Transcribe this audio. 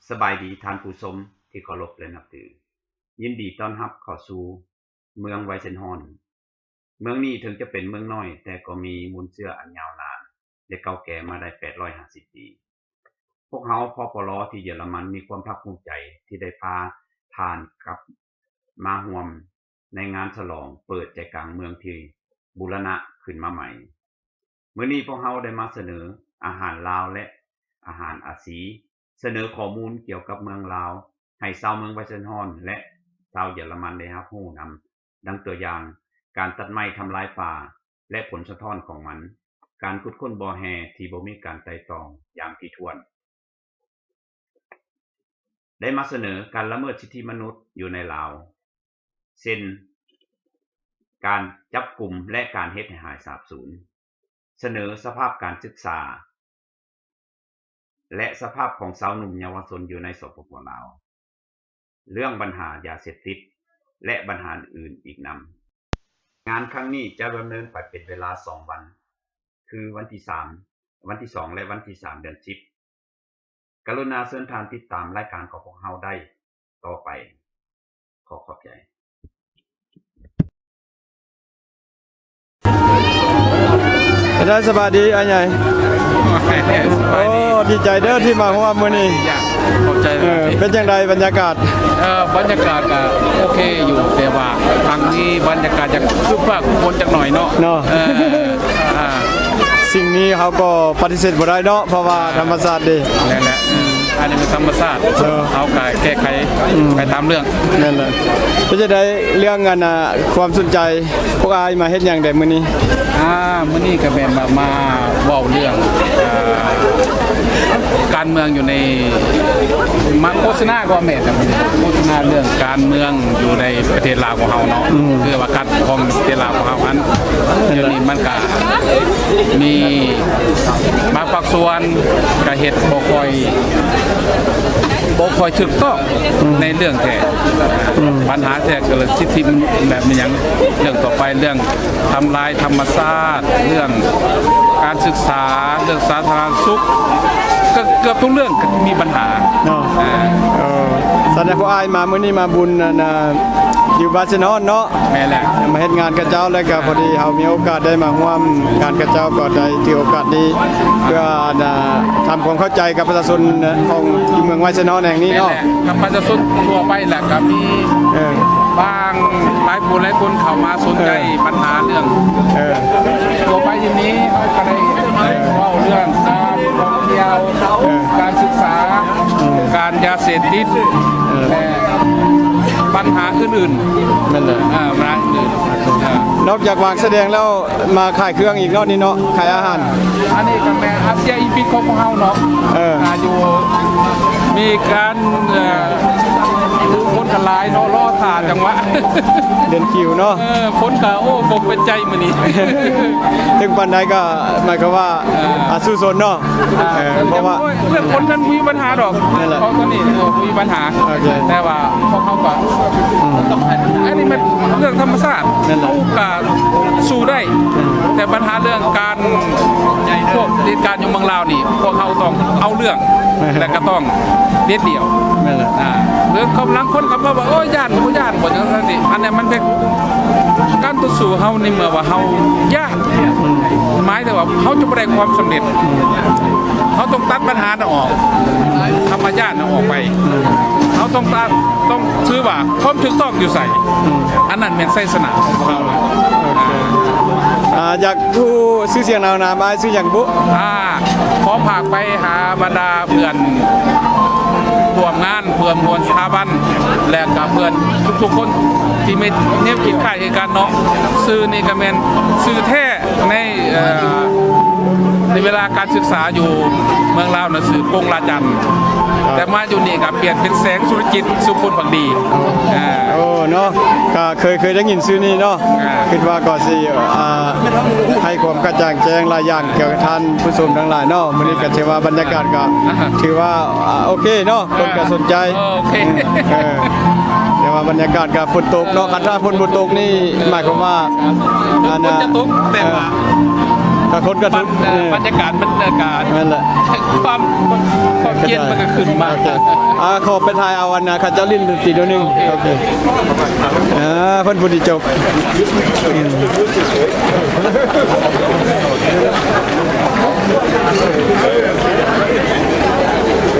สบายดีท่านผู้ชมที่เคารพและนับถือยินดีต้อนรับเข้าสู่เมืองไวเซนฮอนเมืองนี้ถึงจะเป็นเมืองน้อยแต่ก็มีมูลเชื้ออันยาวนานและเก่าแก่มาได้850ปีพวกเราพปลที่เยอรมันมีความภาคภูมิใจที่ได้พาท่านกลับมาร่วมในงานฉลองเปิดใจกลางเมืองที่บูรณะขึ้นมาใหม่มื้อนี้พวกเราได้มาเสนออาหารลาวและอาหารอาซีเสนอข้อมูลเกี่ยวกับเมืองลาวให้ชาวเมืองไวเซนฮอนและชาวเยอรมันได้รับรู้นำดังตัวอย่างการตัดไม้ทำลายป่าและผลสะท้อนของมันการขุดค้นบ่อแห่ที่บ่มีการไต่ตรองอย่างถี่ถ้วนได้มาเสนอการละเมิดสิทธิมนุษย์อยู่ในลาวเช่นการจับกลุ่มและการเฮ็ดให้หายสาบสูญเสนอสภาพการศึกษาและสภาพของชาวหนุ่มเยาวชนอยู่ในสปป.ลาวเรื่องปัญหายาเสพติดและปัญหาอื่นอีกนำงานครั้งนี้จะดำเนินไปเป็นเวลา2วันคือวันที่2และวันที่3เดือน10กรุณาเชิญท่านติดตามรายการของพวกเราได้ต่อไปขอบใจได้สบายดีอันใหญ่โอ้ดีใจเด้อที่มาร่วมมื้อนี้ขอบใจเป็นจังได๋บรรยากาศบรรยากาศก็โอเคอยู่แต่ว่าทางนี้บรรยากาศจะคึกคักคนจักหน่อยเนาะสิ่งนี้เขาก็ปฏิเสธบ่ได้เนาะเพราะว่าธรรมชาติดินั่นแหละอันนี้เป็นธรรมชาติเขาก็แก้ไขไปตามเรื่องนั่นแหละจะได้เรื่องงานความสนใจพวกอายมาเฮ็ดหยังได้มื้อนี้มื้อนี้ก็แม่นมาเว้าเรื่องการเมืองอยู่ในมาโฆษณาก็แม่นโฆษณาเรื่องการเมืองอยู่ในประเทศลาวของเฮาเนาะคือว่าการของประเทศลาวของเฮาอันเดี๋ยวนี้มันก็มีบางภาคส่วนก็เฮ็ดบ่ค่อยถูกต้องในเรื่องแท้ปัญหาแท้เกิดสิทธิแบบนี้หยังเรื่องต่อไปเรื่องทำลายธรรมชาติเรื่องการศึกษาเรื่องสาธารณสุขก็เกือบทุกเรื่องมีปัญหาเนาะแสดงว่าอายมามื้อนี้มาบุญอยู่บาซินอนเนาะแม่แหละมาเฮ็ดงานกระเจ้าแล้วก็พอดีเฮามีโอกาสได้มาร่วมงานกระเจ้าก็ได้ถือโอกาสนี้เพื่อทำความเข้าใจกับประชาชนของที่เมืองไวเซนอนแห่งนี้เนาะกับประชาชนทั่วไปแหละก็มีบางหลายผู้หลายคนเข้ามาสนใจปัญหาเรื่องทั่วไปอย่างนี้เขาก็ได้เว้าเรื่องการท่องเที่ยวการศึกษาการยาเสพติดปัญหาอื่นๆนั่นแหละปัญหาอื่นนอกจากวางแสดงแล้วมาขายเครื่องอีกเนาะนี่เนาะขายอาหารอันนี้ก็แม่อาเซียอีพิคของเฮาเนาะอยู่มีการคนกันหลายเนาะรอท่าจังหวะเดินคิวเนาะคนก็โอ้บ่เป็นใจมื้อนี้ถึงปานใดก็หมายความว่าสู้สนเนาะเพราะว่าเรื่องคนนั้นมีปัญหาดอกเพราะตัวนี้มีปัญหาแต่ว่าพวกเขาก็ต้องอันนี้มันเรื่องธรรมชาติเขาก็สู้ได้แต่ปัญหาเรื่องการพวกเหตุการณ์อยู่เมืองลาวนี่พวกเขาต้องเอาเรื่องและก็ต้องเด็ดเดี่ยวเรื่องกำลังคนเขาบอกโอ้ย่านบ่ย่านบ่จังซั่นนี่อันนี้มันเป็นการต่อสู้เฮาในเมื่อว่าเฮาย่านหมายถึงว่าเฮาจะบ่ได้ความสำเร็จเฮาต้องตัดปัญหานั้นออกธรรมญาตินั้นออกไปเฮาต้องชื่อว่าความถูกต้องอยู่ใส่อันนั้นเป็นไสสนาของเฮาอยากผู้ชื่อเสียงนามอ้ายชื่อหยังบุขอฝากไปหาบรรดาเพื่อนร่วมงานเพื่อนมวลสถาบันและกับเพื่อนทุกๆคนที่ไม่เนียบคิดค่ายกันเนาะซื้อนี่ก็แม่นซื้อแท้ในเวลาการศึกษาอยู่เมืองลาวน่ะซื้อกงลาจันทร์แต่มาอยู่นี่ก็เปลี่ยนเป็นแสงสุรจิตสุพลบักดีโอ้เนาะก็เคยได้ยินชื่อนี้เนาะคิดว่าก็สิให้ความกระจ่างแจ้งหลายอย่างเกี่ยวกับท่านผู้ชมทั้งหลายเนาะมื้อนี้ก็ถือว่าบรรยากาศก็ถือว่าโอเคเนาะคนก็สนใจโอเคแต่ว่าบรรยากาศก็ฝนตกเนาะคันถ้าฝนบ่ตกนี่หมายความว่าฝนจะตกแต่ว่า กับคนกระทุก บรรยากาศนั่นแหละความเย็นมันก็ขึ้นมา ขอไปถ่ายเอาวันนะข้าเจ้าลิ้นตีตัวนึงโอเคเพิ่นผู้ที่จบ